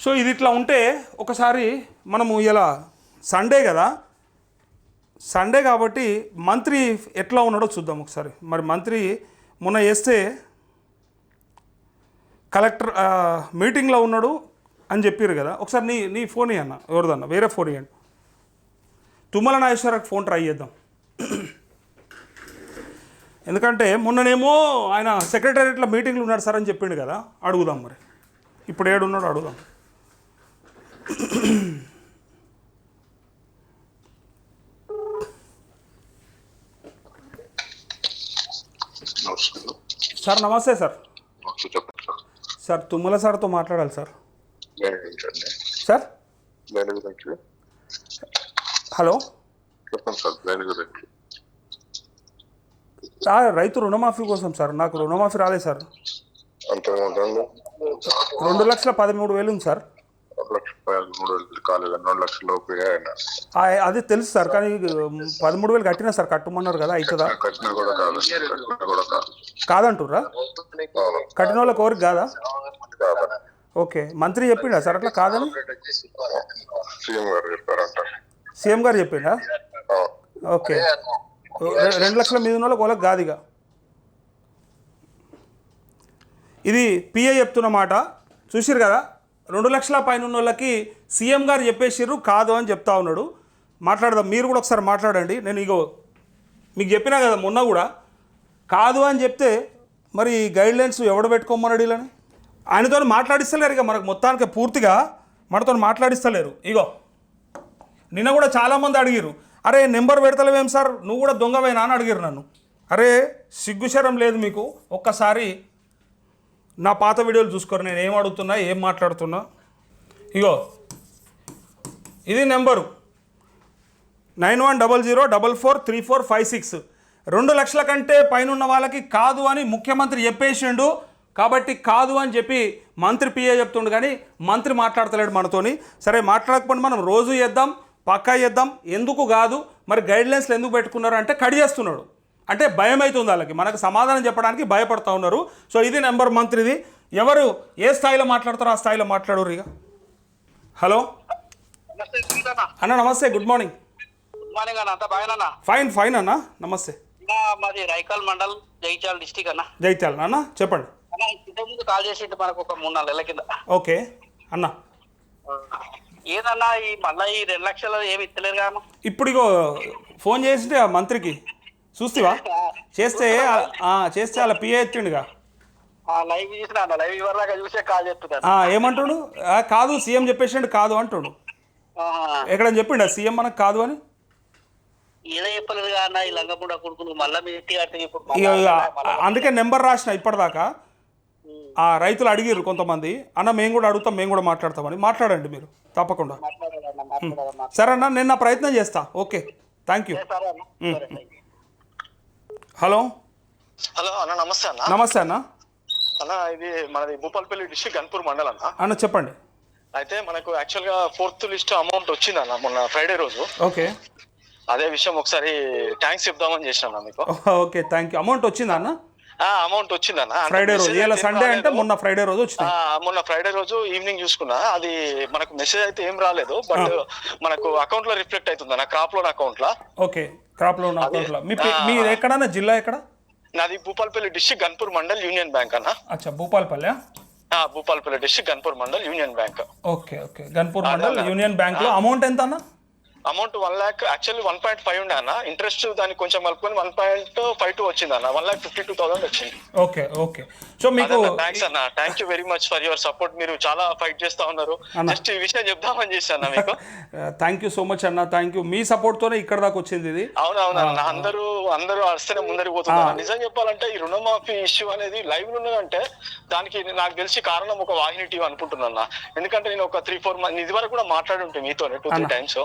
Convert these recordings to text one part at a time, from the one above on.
So ఇది ఇట్లా ఉంటే ఒకసారి మనము ఇలా సండే కదా, సండే కాబట్టి మంత్రి ఎట్లా ఉన్నాడో చూద్దాం ఒకసారి. మరి మంత్రి మొన్న వేస్తే కలెక్టర్ మీటింగ్లో ఉన్నాడు అని చెప్పారు కదా. ఒకసారి నీ ఫోన్ ఇవ్వన్న, ఎవరిదన్నా వేరే ఫోన్ ఇవ్వండి. తుమ్మల నాగేశ్వరరావుకి ఫోన్ ట్రై చేద్దాం. ఎందుకంటే మొన్ననేమో ఆయన సెక్రటేరియట్లో మీటింగ్లు ఉన్నాడు సార్ అని చెప్పిండు కదా, అడుగుదాం మరి ఇప్పుడు ఏడున్నాడు అడుగుదాం. సార్ నమస్తే సార్. సార్ తుమ్మల సార్తో మాట్లాడాలి సార్. సార్ హలో, రైతు రుణమాఫీ కోసం సార్. నాకు రుణమాఫీ రాలేదు సార్. 2,13,000 ఉంది సార్. అది తెలుసు సార్, కానీ 13,000 కట్టినా సార్. కట్టమన్నారు కదా, అవుతుందా? కాదంటుర్రా? కట్టిన వాళ్ళకి ఎవరికి కాదా? ఓకే, మంత్రి చెప్పిండా సార్ అట్లా కాదని? సీఎం గారు చెప్పిండా? ఓకే, 2 లక్షల మీద ఉన్న వాళ్ళకి వాళ్ళకి కాదు. ఇక ఇది పిఏ చెప్తున్న మాట చూసిరు కదా. 2 లక్షల పైన ఉన్న వాళ్ళకి సీఎం గారు చెప్పేసిర్రు కాదు అని చెప్తా ఉన్నాడు. మాట్లాడదాం, మీరు కూడా ఒకసారి మాట్లాడండి. నేను ఇగో మీకు చెప్పినా కదా మొన్న కూడా, కాదు అని చెప్తే మరి గైడ్లైన్స్ ఎవడ పెట్టుకోమన్నాడు వీళ్ళని. ఆయనతో మాట్లాడిస్తలేరు. ఇక మనకు మొత్తానికి పూర్తిగా మనతో మాట్లాడిస్తలేరు. ఇగో నిన్న కూడా చాలామంది అడిగిరు, అరే నెంబర్ పెడతలేవేం సార్, నువ్వు కూడా దొంగవేనా అని అడిగారు నన్ను. అరే సిగ్గుశరం లేదు మీకు? ఒక్కసారి నా పాత వీడియోలు చూసుకోరు, నేను ఏం అడుగుతున్నా ఏం మాట్లాడుతున్నా. ఇగో ఇది నెంబరు 9100443456. 2 లక్షల కంటే పైన ఉన్న వాళ్ళకి కాదు అని ముఖ్యమంత్రి చెప్పేసిండు. కాబట్టి కాదు అని చెప్పి మంత్రి పిఏ చెప్తుండు, కానీ మంత్రి మాట్లాడతలేడు మనతోని. సరే మాట్లాడకపోతే మనం రోజు చేద్దాం, పక్కా చేద్దాం. ఎందుకు కాదు మరి గైడ్లైన్స్లు ఎందుకు పెట్టుకున్నారు అంటే కడి చేస్తున్నాడు అంటే భయం అవుతుంది వాళ్ళకి. మనకు సమాధానం చెప్పడానికి భయపడుతూ ఉన్నారు. సో ఇది నెంబర్ మంత్రిది. ఎవరు ఏ స్థాయిలో మాట్లాడతారో ఆ స్థాయిలో మాట్లాడరు. ఇక హలో అన్న, నమస్తే, గుడ్ మార్నింగ్. ఫైన్ ఫైన్ అన్న, నమస్తే. మాది రైకల్ మండల్, జైత్యాల డిస్టిక్ అన్న. జైత్యాల అన్న, చెప్పండి. ఇంతకుముందు కాల్ చేసిండు మనకు ఒక 3-4 నెలల కింద. ఓకే అన్న, ఏదన్నా ఈ మళ్ళీ ఈ 2 లక్షలు ఏమి ఇస్తలేరు కదా. ఇప్పుడు ఇగో ఫోన్ చేసింటే ఆ మంత్రికి చూస్తేవా, చేస్తే అలా పిఏ ఎత్తిండుగా. లైవ్ చూసిన లైవ్ ఇవ్వరాగా చూసే కాల్ చేస్తున్నాను. ఏమంటాడు? కాదు సీఎం చెప్పేసిండు కాదు అంటాడు. ఎక్కడని చెప్పిండా సీఎం మనకు కాదు అని? ఏదో చెప్పలేదు అన్న, ఈ లంగపూడ కొడుకులు మళ్ళీ అందుకే నెంబర్ రాసిన ఇప్పటిదాకా. ఆ రైతులు అడిగిర్రు కొంతమంది, అన్న మేము కూడా అడుగుతాం, మేము కూడా మాట్లాడతామని. మాట్లాడండి మీరు తప్పకుండా. సరే అన్న, నేను నా ప్రయత్నం చేస్తా. Okay, thank you. Hello hello అన్న, నమస్తే అన్న. నమస్తే అన్న. అన్న ఇది మనది భూపాలపల్లి డిస్ట్రిక్ట్ గన్పూర్ మండల్ అన్న. అన్న చెప్పండి. అయితే మనకు యాక్చువల్ గా 4th లిస్ట్ అమౌంట్ వచ్చింది అన్న మొన్న ఫ్రైడే రోజు. ఓకే, అదే విషయం ఒకసారి థ్యాంక్స్ చెప్దామని చేసిన మీకు. Okay, thank you. అమౌంట్ వచ్చిందా అన్న? అమౌంట్ వచ్చిందన్న ఫ్రైడే రోజు. ఇలా సండే అంటే మొన్న ఫ్రైడే రోజు వచ్చింది. మొన్న ఫ్రైడే రోజు ఈవినింగ్ చూసుకున్నా, అది మనకు మెసేజ్ అయితే ఏం రాలేదు, బట్ మనకు అకౌంట్ లో రిఫ్లెక్ట్ అవుతుంది అన్న, క్రాప్ లోన్ అకౌంట్ లో. ఓకే, క్రాప్ లోన్ అకౌంట్ లో. మీ ఎక్కడన్నా జిల్లా ఎక్కడ? నాది Bhupalpally district Ganpur mandal union bank అన్న. అచ్చా, Bhupalpally. Bhupalpally district Ganpur mandal union bank. Okay okay, Ganpur mandal union bank లో. అమౌంట్ ఎంత అన్న? అమౌంట్ 1 lakh, యాక్చువల్లీ 1.5 ఉండే అన్న. ఇంట్రెస్ట్ దానికి కొంచెం కలుపుకొని 1.52 వచ్చింది అన్న. 1,52,000 వచ్చింది. Okay okay. సో మీకు థ్యాంక్స్ అన్న, thank you very much for your support. మీరు చాలా ఫైట్ చేస్తా ఉన్నారు. జస్ట్ ఈ విషయం చెప్దామని చేశాను మీకు. థ్యాంక్ యూ సో మచ్ అన్న, థ్యాంక్ యూ. మీ సపోర్ట్ తోనే ఇక్కడ దాకా వచ్చింది ఇది. అవునవునన్న, అందరూ వస్తేనే ముందరికి పోతున్నారు. నిజం చెప్పాలంటే ఈ రుణమాఫీ ఇష్యూ అనేది లైవ్ లో ఉన్నదంటే దానికి నాకు తెలిసి కారణం ఒక వాహిని టీవీ అనుకుంటున్నా. ఎందుకంటే నేను ఒక 3-4 మంది ఇది వరకు కూడా మాట్లాడి ఉంటే మీతో 2-3 టైమ్స్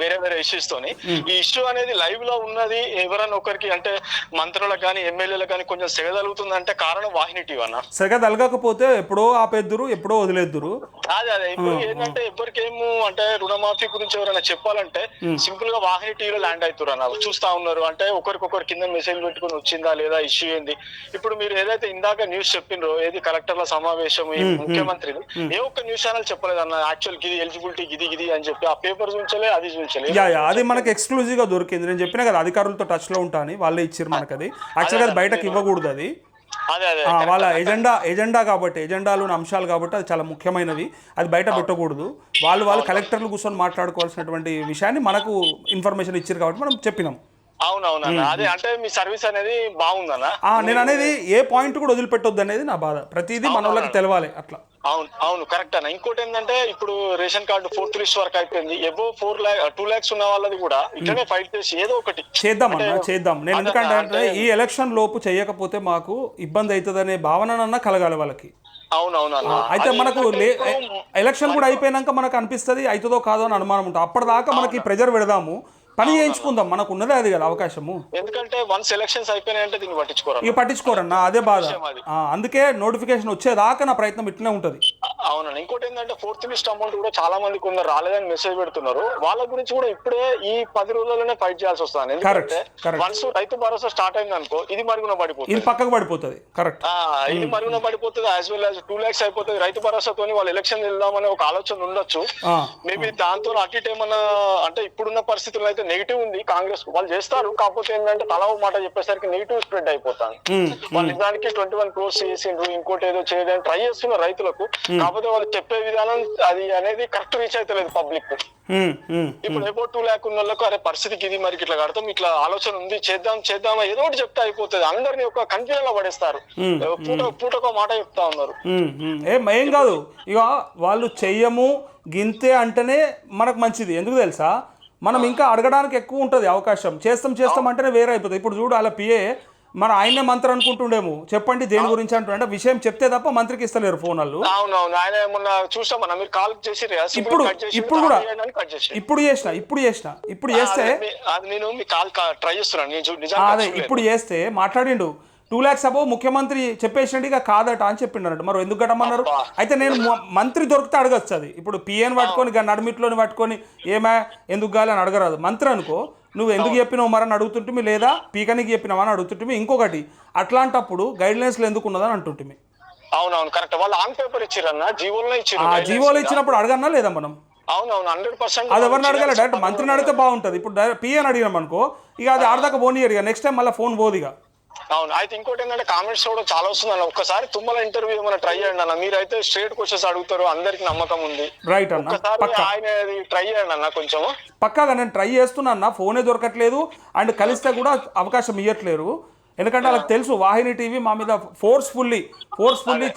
వేరే వేరే ఇష్యూస్ తోని. ఈ ఇష్యూ అనేది లైవ్ లో ఉన్నది ఎవరన్నా ఒకరికి అంటే మంత్రులకు కానీ ఎమ్మెల్యేలకు కానీ కొంచెం సెగదలుగుతుంది అంటే కారణం వాహిని టీవీ అన్న. సెగదలగకపోతే ఎప్పుడో ఆపేద్దురు, ఎప్పుడో వదిలేద్దురు. అదే ఇప్పుడు ఏంటంటే ఎవరికేమో అంటే రుణమాఫీ గురించి ఎవరైనా చెప్పాలంటే సింపుల్ గా వాహిని టీవీలో ల్యాండ్ అవుతారు అన్న, చూస్తా ఉన్నారు. అంటే ఒకరికి ఒకరికొకరు కింద మెసేజ్ పెట్టుకుని వచ్చిందా లేదా ఇష్యూ ఏంది. ఇప్పుడు మీరు ఏదైతే ఇందాక న్యూస్ చెప్పినరో ఏది కలెక్టర్ల సమావేశం ఈ ముఖ్యమంత్రిది, ఏ ఒక్క న్యూస్ ఛానల్ చెప్పలేదు అన్న యాక్చువల్ గిది ఎలిజిబిలిటీ గిది అని చెప్పి ఆ పేపర్ చూంచలే, అది చూంచలే. అది మనకి ఎక్స్క్లూజివ్ గా దొరికింది. నేను చెప్పినా కదా అధికారులతో టచ్ లో ఉంటా అని, వాళ్ళే ఇచ్చారు మనకి. అది యాక్చువల్గా అది బయటకు ఇవ్వకూడదు. అది వాళ్ళ ఎజెండా కాబట్టి, ఎజెండాలోని అంశాలు కాబట్టి అది చాలా ముఖ్యమైనవి. అది బయట పెట్టకూడదు. వాళ్ళు కలెక్టర్లు కూర్చొని మాట్లాడుకోవాల్సినటువంటి విషయాన్ని మనకు ఇన్ఫర్మేషన్ ఇచ్చారు కాబట్టి మనం చెప్పినాం. అవునవునన్న, అదే అంటే మీ సర్వీస్ అనేది బాగుందన్న. నేను అనేది ఏ పాయింట్ కూడా వదిలిపెట్టొద్దు అనేది నా బాధ. ప్రతిదీ మన వాళ్ళకి తెలవాలి అట్లా. అవును కరెక్ట్ అన్న. ఇంకోటి ఏంటంటే ఇప్పుడు రేషన్ కార్డు 4th లిస్ట్ వరకు అయిపోయింది. ఎబో 2 lakhs ఉన్న వాళ్ళది కూడా ఇట్లనే ఫైట్ చేసి ఏదో ఒకటి చేద్దాం. నేను ఎందుకంటే ఈ ఎలక్షన్ లోపు చేయకపోతే మాకు ఇబ్బంది అవుతుందనే భావన కలగాలి వాళ్ళకి. అవునవునన్న. అయితే మనకు ఎలక్షన్ కూడా అయిపోయినాక మనకు అనిపిస్తుంది అవుతుందో కాదో అని అనుమానం ఉంటుంది. అప్పటిదాకా మనకి ప్రెజర్ పెడదాము, పని చేయించుకుందాం. మనకు ఉన్నదే అది కదా అవకాశము. ఎందుకంటే వన్స్ ఎలక్షన్స్ అయిపోయినాయంటే దీన్ని పట్టించుకోరన్నా, అదే బాధ. అందుకే నోటిఫికేషన్ వచ్చేదాకా నా ప్రయత్నం ఇట్లనే ఉంటుంది. అవునండి. ఇంకోటి ఏంటంటే 4th లిస్ట్ అమౌంట్ కూడా చాలా మంది కొందరు రాలేదని మెసేజ్ పెడుతున్నారు. వాళ్ళ గురించి కూడా ఇప్పుడే ఈ 10 రోజుల్లోనే ఫైట్ చేయాల్సి వస్తుంది. ఎందుకంటే వన్స్ రైతు భరోసా స్టార్ట్ అయింది అనుకో, ఇది మరుగున పడిపోతుంది, ఇది పక్కకు పడిపోతుంది. కరెక్ట్, ఇది మరుగున పడిపోతుంది. యాజ్ వెల్ యాజ్ 2 lakhs అయిపోతుంది. రైతు భరోసాతో వాళ్ళు ఎలక్షన్ వెళ్దామనే ఒక ఆలోచన ఉండొచ్చు. మేబీ దాంతో అటు ఇటు ఏమన్నా అంటే ఇప్పుడున్న పరిస్థితుల్లో అయితే నెగిటివ్ ఉంది. కాంగ్రెస్ వాళ్ళు చేస్తారు, కాకపోతే ఏంటంటే తలా ఒక మాట చెప్పేసరికి నెగిటివ్ స్ప్రెడ్ అయిపోతాను. వాళ్ళు నిజానికి 21 crores చేసిండ్రు, ఇంకోటి ఏదో చేయడానికి ట్రై చేస్తున్నారు రైతులకు. కాకపోతే వాళ్ళు చెప్పే విధానం అది అనేది కరెక్ట్ రీచ్ అయితే లేదు పబ్లిక్. ఇప్పుడు ఎబో 2 lakh ఉన్న వాళ్ళకు అరే పరిస్థితికి ఇది మరి ఇట్లా కడతాం, ఇట్లా ఆలోచన ఉంది, చేద్దాం ఏదో ఒకటి చెప్తే అయిపోతుంది. అందరినీ ఒక కన్ఫ్యూజన్ లో పడేస్తారు. పూటకో మాట చెప్తా ఉన్నారు. ఏం కాదు, ఇక వాళ్ళు చెయ్యము గింతే అంటేనే మనకు మంచిది. ఎందుకు తెలుసా, మనం ఇంకా అడగడానికి ఎక్కువ ఉంటుంది అవకాశం. చేస్తాం అంటేనే వేరే అయిపోతుంది. ఇప్పుడు చూడు అలా పిఏ మన ఆయనే మంత్రి అనుకుంటుండేమో, చెప్పండి దేని గురించి అంటుండే, విషయం చెప్తే తప్ప మంత్రికి ఇస్తలేరు ఫోన్ వాళ్ళు. అవునవును, ఆయన మొన్న చూసామన్నా మీరు కాల్ చేసి ఇప్పుడు చేస్తే నేను మీ కాల్ ట్రై చేస్తున్నాను. అదే ఇప్పుడు చేస్తే మాట్లాడిండు 2 lakhs అబో ముఖ్యమంత్రి చెప్పేసినట్టు ఇక కాదట అని చెప్పిండట. మరి ఎందుకు కట్టమన్నారు? అయితే నేను మంత్రి దొరికితే అడగచ్చు. అది ఇప్పుడు పిఎన్ పట్టుకొని నడిమిట్లోని పట్టుకొని ఏమా ఎందుకు గాలి అని అడగరాదు. మంత్రి అనుకో, నువ్వు ఎందుకు చెప్పినావు మరని అడుగుతుంటే, లేదా పీకనికి చెప్పినావా అని అడుగుతుంటే. ఇంకొకటి అట్లాంటప్పుడు గైడ్ లైన్స్లో ఎందుకు ఉన్నదని అంటుంటే. అవునవును కరెక్ట్, వాళ్ళు ఆన్ పేపర్ ఇచ్చారన్న, జీవోలో ఇచ్చినప్పుడు అడగన్నా లేదా మనం? అవునవును 100%. అది ఎవరిని అడగాలి? డైరెక్ట్ మంత్రిని అడిగితే బాగుంటుంది. ఇప్పుడు పిఎన్ అడిగినాం అనుకో, ఇక అది ఆడదాకా పోనీయరు, ఇక నెక్స్ట్ టైం మళ్ళీ ఫోన్ పోదిగా. అవును. అయితే ఇంకోటి ఏంటంటే కామెంట్స్ కూడా చాలా వస్తుంది అన్న. ఒక్కసారి తుమ్మల ఇంటర్వ్యూ ఏమైనా ట్రై చేయండి అన్న. మీరైతే స్ట్రేట్ క్వశ్చన్స్ అడుగుతారు, అందరికి నమ్మకం ఉంది. రైట్ అన్న, ఆయన ట్రై చేయండి అన్న కొంచెం. పక్కాగా నేను ట్రై చేస్తున్నా అన్న. ఫోనే దొరకట్లేదు, అండ్ కలిస్తే కూడా అవకాశం ఇవ్వట్లేరు. ఎందుకంటే వాళ్ళకి తెలుసు వాహిని టీవీ మా మీద ఫోర్స్ఫుల్లీ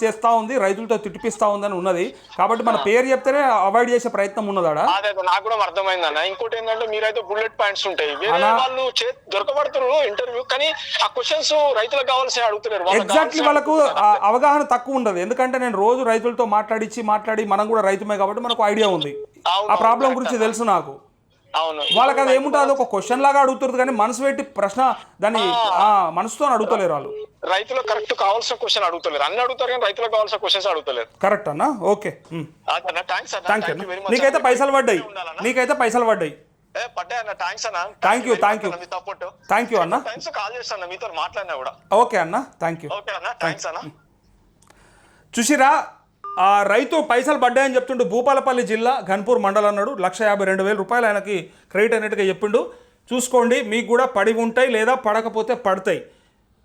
చేస్తా ఉంది, రైతులతో తిట్టిపిస్తా ఉందని ఉన్నది. కాబట్టి మన పేరు చెప్తేనే అవాయిడ్ చేసే ప్రయత్నం ఉన్నదాడా? అదే నాకు కూడా అర్థమైంది అన్న. ఇంకోటి ఏంటంటే మీరైతే బుల్లెట్ పాయింట్స్ ఉంటాయి, వాళ్ళు దొరకబడుతున్నారు ఇంటర్వ్యూ, కానీ ఆ క్వశ్చన్స్ రైతులకు కావాల్సి అడుగుతున్నారు. ఎగ్జాక్ట్లీ, వాళ్ళకు అవగాహన తక్కువ ఉండదు. ఎందుకంటే నేను రోజు రైతులతో మాట్లాడి మనం కూడా రైతుమే కాబట్టి మనకు ఐడియా ఉంది. ఆ ప్రాబ్లం గురించి తెలుసు నాకు. వాళ్ళకి అది ఏముంటుంది, ఒక క్వశ్చన్ లాగా అడుగుతారు, కానీ మనసు పెట్టి ప్రశ్న దాన్ని మనసుతో అడుగుతలేరు వాళ్ళు. రైతులు కరెక్ట్ కావాల్సిన క్వశ్చన్ అడుగుతలేరు, అన్ని అడుగుతారు కానీ రైతులకు కావాల్సిన క్వశ్చన్స్ అడుగుతలేరు. కరెక్ట్ అన్న, ఓకే. నీకైతే పైసలు పడ్డాయి. థ్యాంక్ యూ అన్న. ఓకే అన్న, థ్యాంక్ యూ. చూసిరా, ఆ రైతు పైసలు పడ్డాయని చెప్తుండు. భూపాలపల్లి జిల్లా ఘన్పూర్ మండలం అన్నాడు. 152,000 రూపాయలు ఆయనకి క్రెడిట్ అనేట్టుగా చెప్పిండు. చూసుకోండి, మీకు కూడా పడి ఉంటాయి లేదా పడకపోతే పడతాయి.